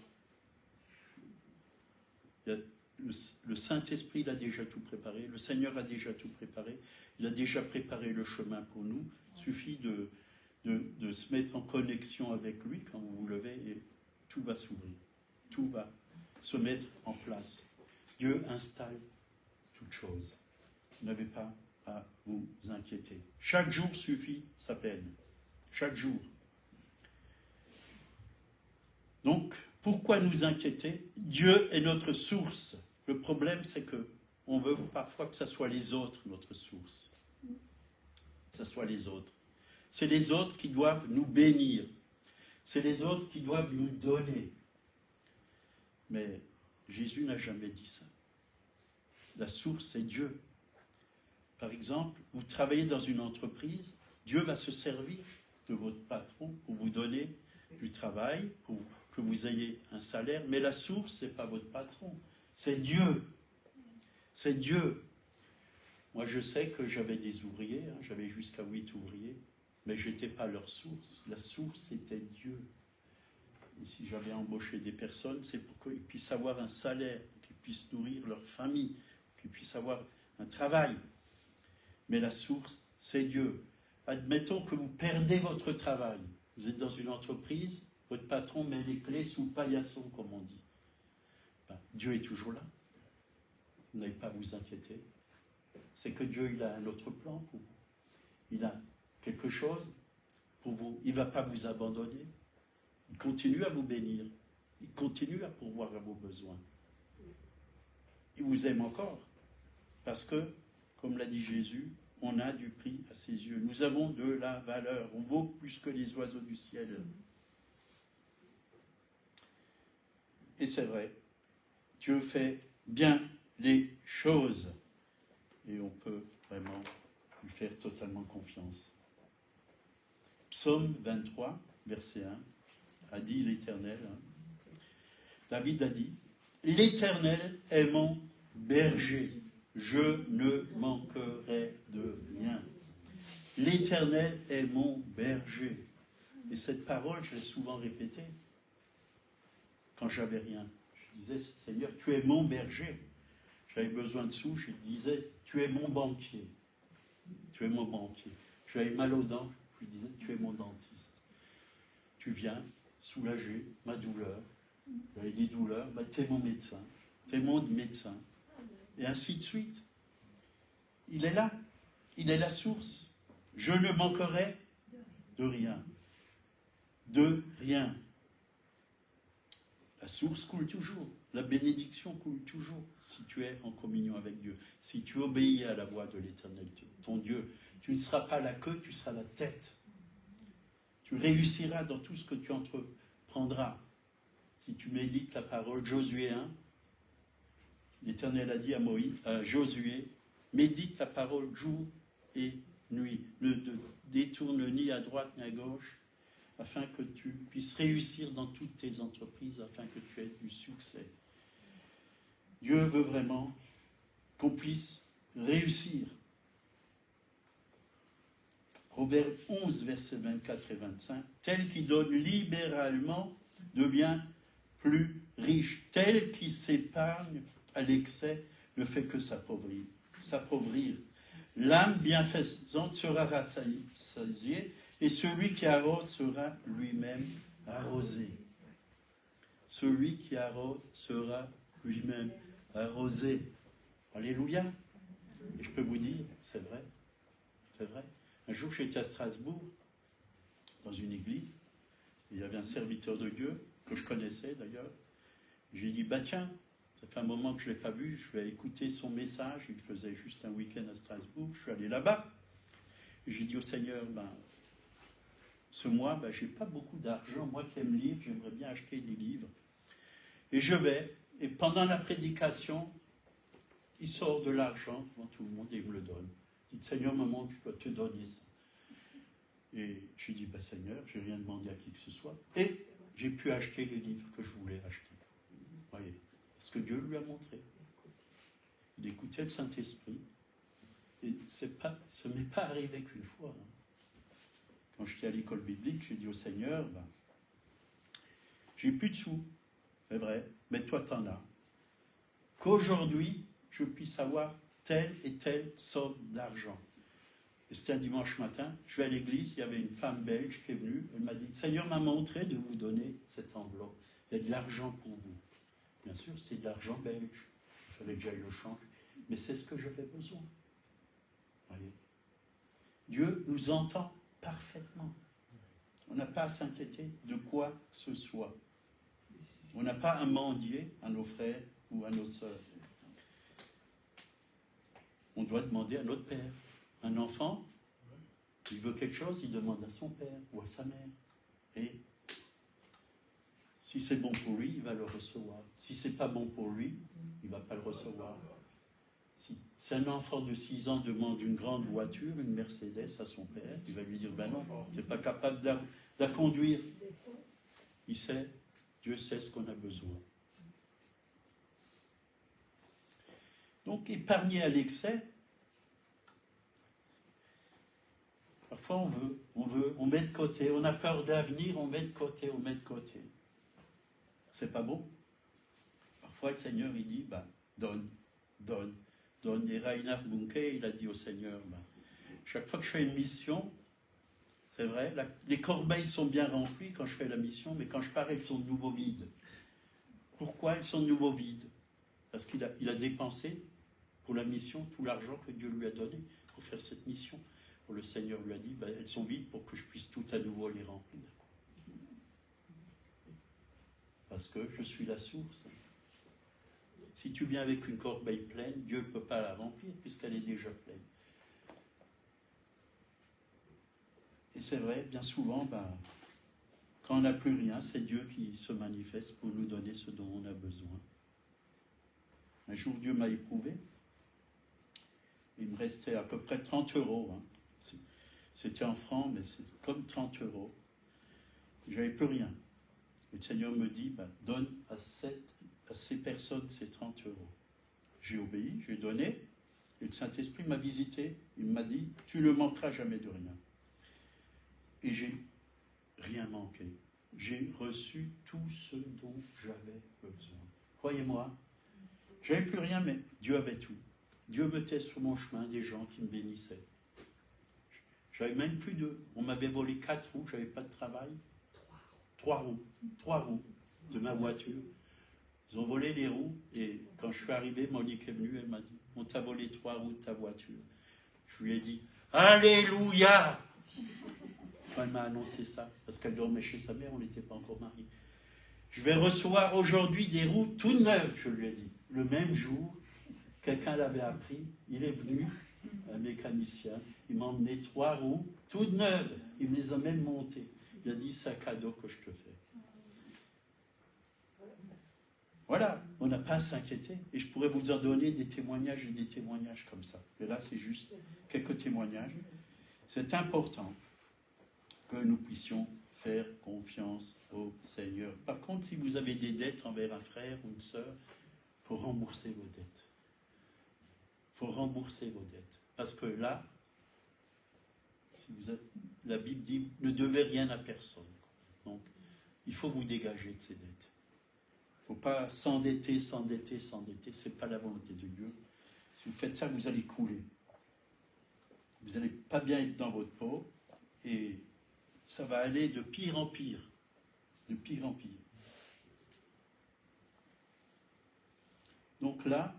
le Saint-Esprit l'a déjà tout préparé, le Seigneur a déjà tout préparé, il a déjà préparé le chemin pour nous. Il suffit de se mettre en connexion avec lui quand vous vous levez et tout va s'ouvrir, tout va se mettre en place. Dieu installe toutes choses. Vous n'avez pas à vous inquiéter. Chaque jour suffit sa peine. Chaque jour. Donc, pourquoi nous inquiéter? Dieu est notre source. Le problème, c'est que on veut parfois que ce soit les autres notre source. Que ce soit les autres. C'est les autres qui doivent nous bénir. C'est les autres qui doivent nous donner. Mais Jésus n'a jamais dit ça. La source, c'est Dieu. Par exemple, vous travaillez dans une entreprise, Dieu va se servir de votre patron pour vous donner du travail, pour que vous ayez un salaire, mais la source, ce n'est pas votre patron, c'est Dieu. C'est Dieu. Moi, je sais que j'avais des ouvriers, hein, j'avais jusqu'à 8 ouvriers, mais je n'étais pas leur source. La source, c'était Dieu. Et si j'avais embauché des personnes, c'est pour qu'ils puissent avoir un salaire, qu'ils puissent nourrir leur famille, qu'ils puissent avoir un travail. Mais la source, c'est Dieu. Admettons que vous perdez votre travail. Vous êtes dans une entreprise, votre patron met les clés sous le paillasson, comme on dit. Ben, Dieu est toujours là. Vous n'avez pas à vous inquiéter. C'est que Dieu, il a un autre plan pour vous. Il a quelque chose pour vous. Il ne va pas vous abandonner. Il continue à vous bénir. Il continue à pourvoir à vos besoins. Il vous aime encore. Parce que, comme l'a dit Jésus, on a du prix à ses yeux. Nous avons de la valeur. On vaut plus que les oiseaux du ciel. Et c'est vrai, Dieu fait bien les choses. Et on peut vraiment lui faire totalement confiance. Psaume 23, verset 1, a dit l'Éternel. David a dit, l'Éternel est mon berger. Je ne manquerai de rien. L'Éternel est mon berger. Et cette parole, je l'ai souvent répétée quand j'avais rien. Je disais, Seigneur, tu es mon berger. J'avais besoin de sous, je disais, tu es mon banquier. Tu es mon banquier. J'avais mal aux dents, je lui disais, tu es mon dentiste. Tu viens soulager ma douleur. J'avais des douleurs, bah, tu es mon médecin. Tu es mon médecin. Et ainsi de suite. Il est là. Il est la source. Je ne manquerai de rien. De rien. La source coule toujours. La bénédiction coule toujours si tu es en communion avec Dieu. Si tu obéis à la voix de l'Éternel, ton Dieu. Tu ne seras pas la queue, tu seras la tête. Tu réussiras dans tout ce que tu entreprendras. Si tu médites la parole, Josué 1, l'Éternel a dit à Josué, médite la parole jour et nuit. Ne te détourne ni à droite ni à gauche, afin que tu puisses réussir dans toutes tes entreprises, afin que tu aies du succès. Dieu veut vraiment qu'on puisse réussir. Proverbe 11, versets 24 et 25. Tel qui donne libéralement devient plus riche. Tel qui s'épargne à l'excès ne fait que s'appauvrir. L'âme bienfaisante sera rassasiée et celui qui arrose sera lui-même arrosé. Celui qui arrose sera lui-même arrosé. Alléluia. Et je peux vous dire, c'est vrai, c'est vrai. Un jour, j'étais à Strasbourg, dans une église. Il y avait un serviteur de Dieu, que je connaissais d'ailleurs. J'ai dit, bah tiens, ça fait un moment que je ne l'ai pas vu, je vais écouter son message. Il faisait juste un week-end à Strasbourg. Je suis allé là-bas. Et j'ai dit au Seigneur, ce mois, je n'ai pas beaucoup d'argent. Moi qui aime lire, j'aimerais bien acheter des livres. Et je vais, et pendant la prédication, il sort de l'argent devant tout le monde et il me le donne. Il dit, Seigneur, maman, je dois te donner ça. Et j'ai dit, Seigneur, je n'ai rien demandé à qui que ce soit. Et j'ai pu acheter les livres que je voulais acheter. Vous voyez, parce que Dieu lui a montré. Il écoutait le Saint-Esprit. Et ce ne m'est pas arrivé qu'une fois. Quand j'étais à l'école biblique, j'ai dit au Seigneur, j'ai plus de sous, c'est vrai, mais toi t'en as. Qu'aujourd'hui, je puisse avoir telle et telle somme d'argent. Et c'était un dimanche matin, je vais à l'église, il y avait une femme belge qui est venue, elle m'a dit, le Seigneur m'a montré de vous donner cette enveloppe. Il y a de l'argent pour vous. Bien sûr, c'était de l'argent belge. Il fallait que j'aille le changer. Mais c'est ce que j'avais besoin. Voyez. Dieu nous entend parfaitement. On n'a pas à s'inquiéter de quoi que ce soit. On n'a pas à mendier à nos frères ou à nos sœurs. On doit demander à notre père. Un enfant, il veut quelque chose, il demande à son père ou à sa mère. Et si c'est bon pour lui, il va le recevoir. Si c'est pas bon pour lui, il ne va pas le recevoir. Si un enfant de 6 ans demande une grande voiture, une Mercedes à son père, il va lui dire, non, tu n'es pas capable de la conduire. Il sait, Dieu sait ce qu'on a besoin. Donc, épargner à l'excès, parfois on met de côté, on a peur d'avenir, on met de côté. C'est pas bon. Parfois, le Seigneur, il dit, donne. Et Reinhard Bunke, il a dit au Seigneur, chaque fois que je fais une mission, c'est vrai, les corbeilles sont bien remplies quand je fais la mission, mais quand je pars, elles sont de nouveau vides. Pourquoi elles sont de nouveau vides? Parce qu'il a dépensé pour la mission tout l'argent que Dieu lui a donné pour faire cette mission. Le Seigneur lui a dit, elles sont vides pour que je puisse tout à nouveau les remplir. Parce que je suis la source. Si tu viens avec une corbeille pleine, Dieu ne peut pas la remplir puisqu'elle est déjà pleine. Et c'est vrai, bien souvent, quand on n'a plus rien, c'est Dieu qui se manifeste pour nous donner ce dont on a besoin. Un jour, Dieu m'a éprouvé. Il me restait à peu près 30 €. C'était en francs, mais c'est comme 30 €. J'avais plus rien. Et le Seigneur me dit, donne à ces personnes ces 30 €. J'ai obéi, j'ai donné, et le Saint-Esprit m'a visité. Il m'a dit, tu ne manqueras jamais de rien. Et j'ai rien manqué. J'ai reçu tout ce dont j'avais besoin. Croyez-moi, j'avais plus rien, mais Dieu avait tout. Dieu mettait sur mon chemin des gens qui me bénissaient. J'avais même plus on m'avait volé 4 roues, j'avais pas de travail. 3 roues de ma voiture. Ils ont volé les roues et quand je suis arrivé, Monique est venue, elle m'a dit, on t'a volé 3 roues de ta voiture. Je lui ai dit, Alléluia! Quand elle m'a annoncé ça, parce qu'elle dormait chez sa mère, on n'était pas encore mariés. Je vais recevoir aujourd'hui des roues toutes neuves, je lui ai dit. Le même jour, quelqu'un l'avait appris, il est venu, un mécanicien, il m'a emmené 3 roues toutes neuves, il me les a même montées. Il a dit, c'est un cadeau que je te fais. Voilà, on n'a pas à s'inquiéter. Et je pourrais vous en donner des témoignages et des témoignages comme ça. Mais là, c'est juste quelques témoignages. C'est important que nous puissions faire confiance au Seigneur. Par contre, si vous avez des dettes envers un frère ou une sœur, il faut rembourser vos dettes. faut rembourser vos dettes. Parce que là, si la Bible dit, ne devez rien à personne. Donc, il faut vous dégager de ces dettes. Il ne faut pas s'endetter. Ce n'est pas la volonté de Dieu. Si vous faites ça, vous allez couler. Vous n'allez pas bien être dans votre peau. Et ça va aller de pire en pire. De pire en pire. Donc là,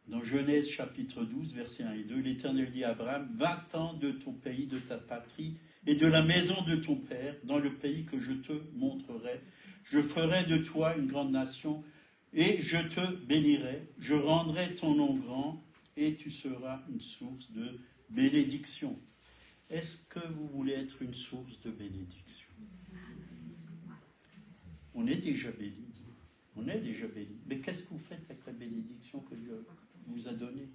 dans Genèse chapitre 12, versets 1 et 2, l'Éternel dit à Abraham, va-t'en de ton pays, de ta patrie, et de la maison de ton père, dans le pays que je te montrerai. Je ferai de toi une grande nation, et je te bénirai, je rendrai ton nom grand, et tu seras une source de bénédiction. Est-ce que vous voulez être une source de bénédiction? On est déjà béni. On est déjà béni. Mais qu'est-ce que vous faites avec la bénédiction que Dieu vous a donnée?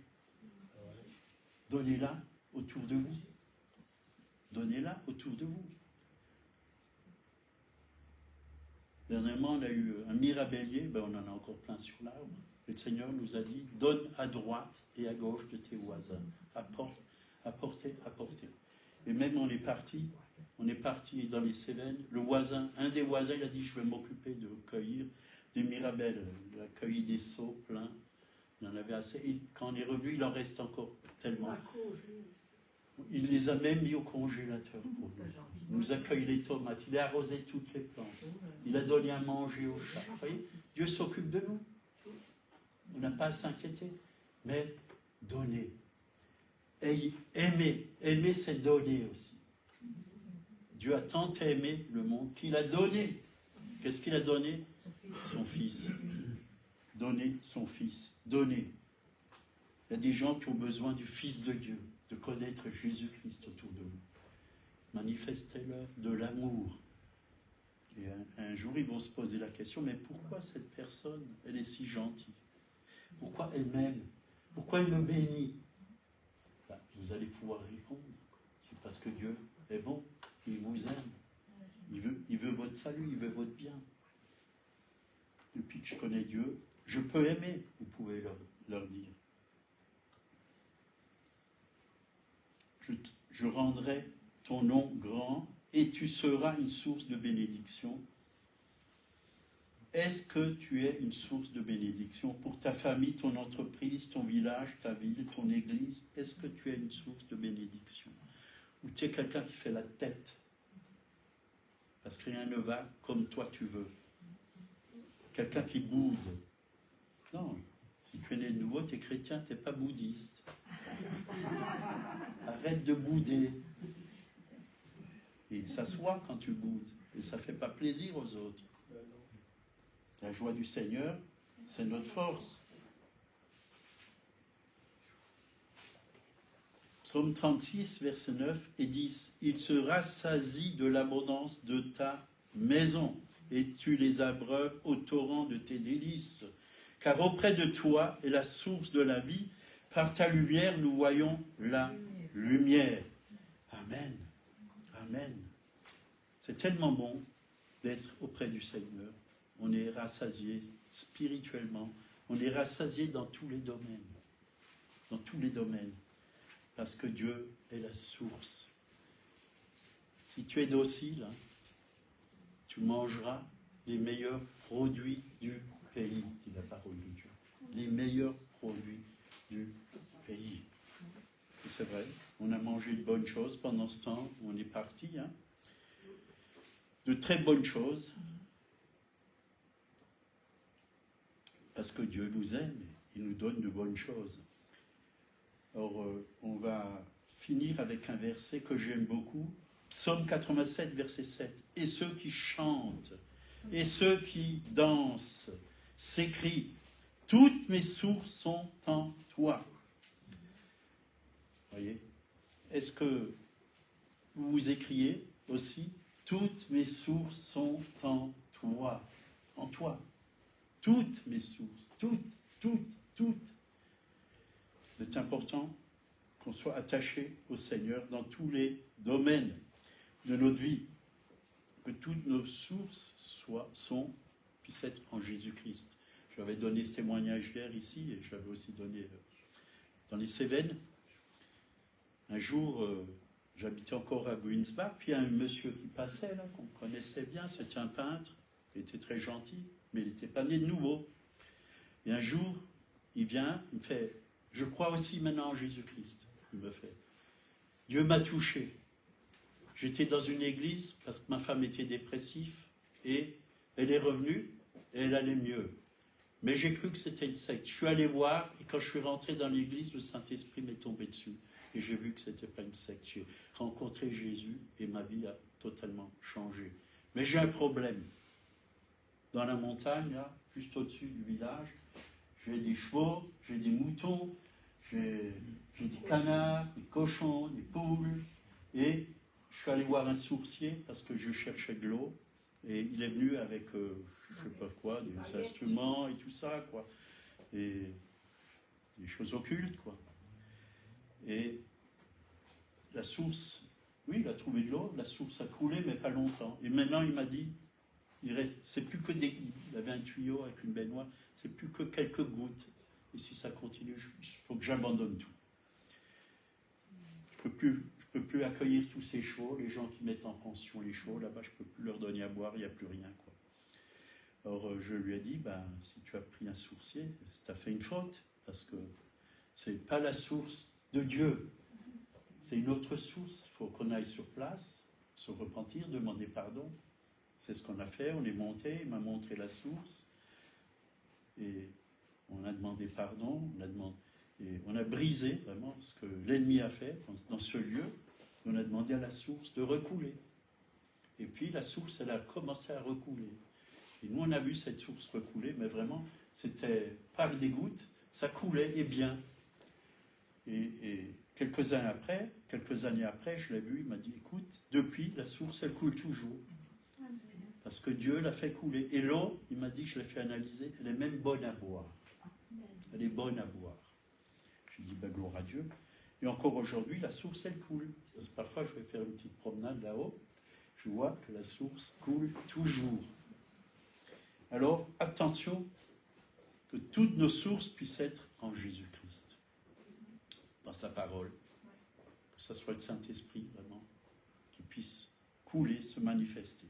Donnez-la autour de vous. Donnez-la autour de vous. Dernièrement, on a eu un mirabellier, on en a encore plein sur l'arbre. Le Seigneur nous a dit, donne à droite et à gauche de tes voisins. Apportez. Et même on est parti dans les Cévennes. Un des voisins, il a dit, je vais m'occuper de cueillir des mirabelles. Il a cueilli des seaux pleins. Il en avait assez. Et quand on est revenu, il en reste encore tellement. Il les a même mis au congélateur pour nous. Il nous a cueilli les tomates. Il a arrosé toutes les plantes. Il a donné à manger aux chats. Vous voyez, Dieu s'occupe de nous. On n'a pas à s'inquiéter. Mais donner. Et aimer, c'est donner aussi. Dieu a tant aimé le monde qu'il a donné. Qu'est-ce qu'il a donné? Son Fils. Donner son Fils. Donner. Il y a des gens qui ont besoin du Fils de Dieu, de connaître Jésus-Christ autour de vous. Manifestez-leur de l'amour. Et un jour, ils vont se poser la question, mais pourquoi cette personne, elle est si gentille? Pourquoi elle m'aime? Pourquoi elle me bénit? Vous allez pouvoir répondre. C'est parce que Dieu est bon. Il vous aime. Il veut votre salut, il veut votre bien. Depuis que je connais Dieu, je peux aimer, vous pouvez leur dire. Je rendrai ton nom grand et tu seras une source de bénédiction. Est-ce que tu es une source de bénédiction pour ta famille, ton entreprise, ton village, ta ville, ton église? Est-ce que tu es une source de bénédiction? Ou tu es quelqu'un qui fait la tête parce que rien ne va comme toi tu veux? Quelqu'un qui boude. Non, si tu es né de nouveau, tu es chrétien, tu n'es pas bouddhiste. Arrête de bouder. Et ça se voit quand tu boudes. Et ça ne fait pas plaisir aux autres. La joie du Seigneur, c'est notre force. Psaume 36, versets 9 et 10. Il se rassasie de l'abondance de ta maison, et tu les abreuves au torrent de tes délices. Car auprès de toi est la source de la vie. Par ta lumière, nous voyons la lumière. Amen. Amen. C'est tellement bon d'être auprès du Seigneur. On est rassasié spirituellement. On est rassasié dans tous les domaines. Dans tous les domaines. Parce que Dieu est la source. Si tu es docile, tu mangeras les meilleurs produits du pays, dit la parole de Dieu. Les meilleurs produits du pays. Et c'est vrai, on a mangé de bonnes choses pendant ce temps où on est parti. De très bonnes choses. Parce que Dieu nous aime, il nous donne de bonnes choses. Alors, on va finir avec un verset que j'aime beaucoup. Psaume 87, verset 7. Et ceux qui chantent, et ceux qui dansent, s'écrient, toutes mes sources sont en toi. Voyez? Est-ce que vous vous écriez aussi? Toutes mes sources sont en toi. En toi. Toutes mes sources. Toutes. C'est important qu'on soit attaché au Seigneur dans tous les domaines de notre vie. Que toutes nos sources puissent être en Jésus-Christ. J'avais donné ce témoignage hier ici et j'avais aussi donné dans les Cévennes. Un jour, j'habitais encore à Guinsbach, puis il y a un monsieur qui passait, là, qu'on connaissait bien, c'était un peintre, il était très gentil, mais il n'était pas né de nouveau. Et un jour, il vient, il me fait, je crois aussi maintenant en Jésus-Christ. Il me fait, Dieu m'a touché. J'étais dans une église parce que ma femme était dépressive et elle est revenue et elle allait mieux. Mais j'ai cru que c'était une secte. Je suis allé voir et quand je suis rentré dans l'église, le Saint-Esprit m'est tombé dessus. Et j'ai vu que ce n'était pas une secte. J'ai rencontré Jésus et ma vie a totalement changé. Mais j'ai un problème. Dans la montagne, là, juste au-dessus du village, j'ai des chevaux, j'ai des moutons, j'ai des canards, des cochons, des poules. Et je suis allé voir un sourcier parce que je cherchais de l'eau. Et il est venu avec, je ne sais pas quoi, des instruments et tout ça, quoi. Et des choses occultes, quoi. Et la source, oui, il a trouvé de l'eau, la source a coulé, mais pas longtemps. Et maintenant, il m'a dit, c'est plus que des... Il avait un tuyau avec une baignoire, c'est plus que quelques gouttes. Et si ça continue, il faut que j'abandonne tout. Je peux plus accueillir tous ces chevaux, les gens qui mettent en pension les chevaux, là-bas, je ne peux plus leur donner à boire, il n'y a plus rien, quoi. Alors, je lui ai dit, si tu as pris un sourcier, tu as fait une faute, parce que ce n'est pas la source de Dieu. C'est une autre source. Il faut qu'on aille sur place, se repentir, demander pardon. C'est ce qu'on a fait, on est monté, il m'a montré la source. Et on a demandé pardon, et on a brisé vraiment ce que l'ennemi a fait dans ce lieu. On a demandé à la source de recouler. Et puis la source, elle a commencé à recouler. Et nous, on a vu cette source recouler, mais vraiment, c'était par des gouttes, ça coulait et bien. Et quelques années après, je l'ai vu, il m'a dit, écoute, depuis, la source, elle coule toujours. Parce que Dieu l'a fait couler. Et l'eau, il m'a dit, je l'ai fait analyser, elle est même bonne à boire. Elle est bonne à boire. J'ai dit, gloire à Dieu. Et encore aujourd'hui, la source, elle coule. Parce que parfois, je vais faire une petite promenade là-haut, je vois que la source coule toujours. Alors, attention, que toutes nos sources puissent être en Jésus-Christ, dans sa parole. Que ce soit le Saint-Esprit, vraiment, qui puisse couler, se manifester.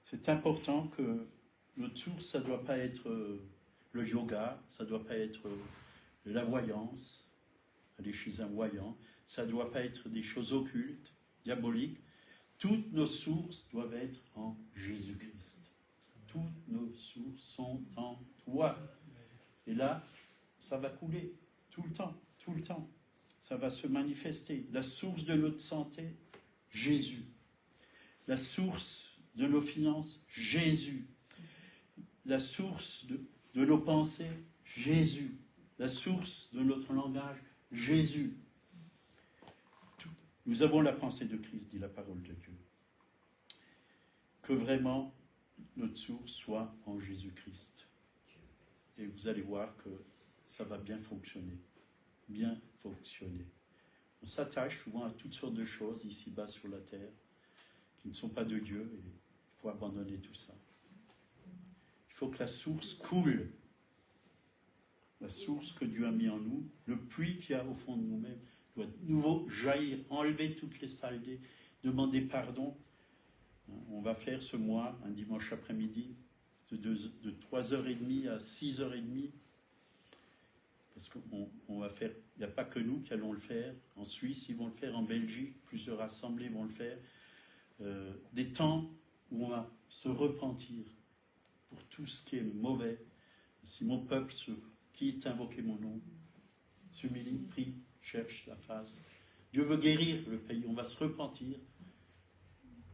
C'est important que notre source, ça ne doit pas être le yoga, ça ne doit pas être la voyance, aller chez un voyant, ça ne doit pas être des choses occultes, diaboliques. Toutes nos sources doivent être en Jésus-Christ. Toutes nos sources sont en toi. Et là, ça va couler tout le temps, tout le temps. Ça va se manifester. La source de notre santé, Jésus. La source de nos finances, Jésus. La source de nos pensées, Jésus. La source de notre langage, Jésus. Nous avons la pensée de Christ, dit la parole de Dieu. Que vraiment notre source soit en Jésus-Christ. Et vous allez voir que ça va bien fonctionner. Bien fonctionner. On s'attache souvent à toutes sortes de choses ici-bas sur la terre qui ne sont pas de Dieu et il faut abandonner tout ça. Il faut que la source coule. La source que Dieu a mis en nous, le puits qu'il y a au fond de nous-mêmes, doit de nouveau jaillir, enlever toutes les saletés, demander pardon. On va faire ce mois, un dimanche après-midi, de 3h30 à 6h30, parce qu'on va faire, il n'y a pas que nous qui allons le faire, en Suisse, ils vont le faire, en Belgique, plusieurs assemblées vont le faire, des temps où on va se repentir pour tout ce qui est mauvais. Si mon peuple qui est invoqué mon nom, s'humilie, prie, cherche la face. Dieu veut guérir le pays, on va se repentir.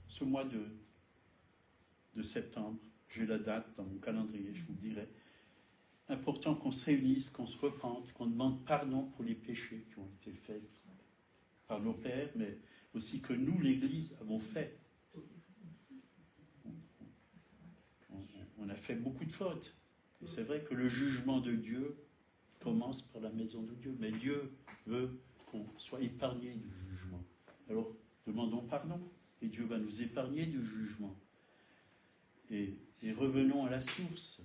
Ce mois de septembre, j'ai la date dans mon calendrier, je vous dirai. Important qu'on se réunisse, qu'on se repente, qu'on demande pardon pour les péchés qui ont été faits par nos pères, mais aussi que nous, l'Église, avons fait. On a fait beaucoup de fautes. Et c'est vrai que le jugement de Dieu commence par la maison de Dieu. Mais Dieu veut qu'on soit épargné du jugement. Alors, demandons pardon. Et Dieu va nous épargner du jugement. Et revenons à la source.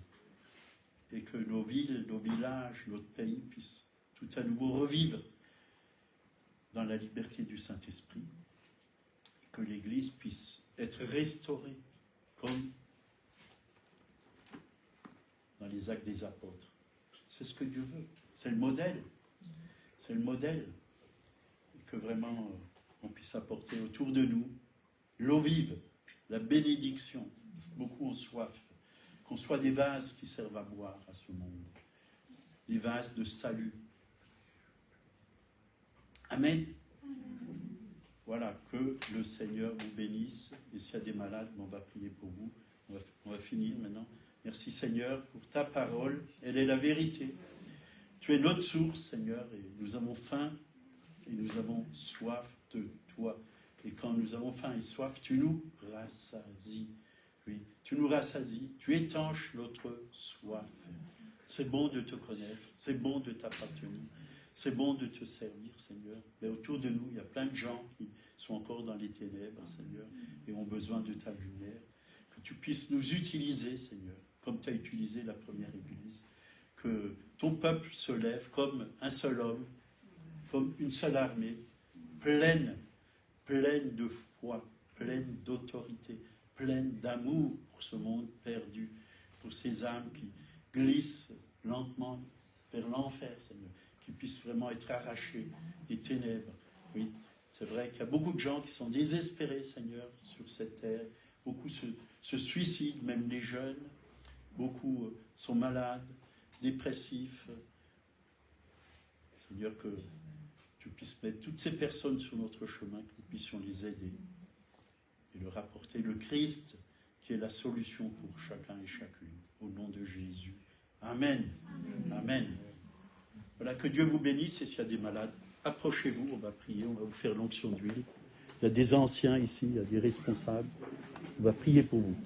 Et que nos villes, nos villages, notre pays puissent tout à nouveau revivre dans la liberté du Saint-Esprit, que l'Église puisse être restaurée comme dans les actes des apôtres. C'est ce que Dieu veut. C'est le modèle. C'est le modèle. Et que vraiment on puisse apporter autour de nous l'eau vive, la bénédiction. Parce que beaucoup ont soif. Qu'on soit des vases qui servent à boire à ce monde. Des vases de salut. Amen. Voilà, que le Seigneur vous bénisse. Et s'il y a des malades, on va prier pour vous. On va finir maintenant. Merci Seigneur pour ta parole. Elle est la vérité. Tu es notre source, Seigneur, et nous avons faim et nous avons soif de toi. Et quand nous avons faim et soif, tu nous rassasies. Oui, tu nous rassasies. Tu étanches notre soif. C'est bon de te connaître. C'est bon de t'appartenir. C'est bon de te servir, Seigneur. Mais autour de nous, il y a plein de gens qui sont encore dans les ténèbres, Seigneur, et ont besoin de ta lumière. Que tu puisses nous utiliser, Seigneur, comme tu as utilisé la première Église. Que ton peuple se lève comme un seul homme, comme une seule armée, pleine de foi, pleine d'autorité, pleine d'amour pour ce monde perdu, pour ces âmes qui glissent lentement vers l'enfer, Seigneur, qui puissent vraiment être arrachées des ténèbres. Oui, c'est vrai qu'il y a beaucoup de gens qui sont désespérés, Seigneur, sur cette terre. Beaucoup se suicident, même les jeunes. Beaucoup sont malades, dépressifs. Seigneur, que tu puisses mettre toutes ces personnes sur notre chemin, que nous puissions les aider et leur apporter le Christ qui est la solution pour chacun et chacune. Au nom de Jésus. Amen. Amen. Amen. Voilà, que Dieu vous bénisse et s'il y a des malades, approchez-vous, on va prier, on va vous faire l'onction d'huile. Il y a des anciens ici, il y a des responsables. On va prier pour vous.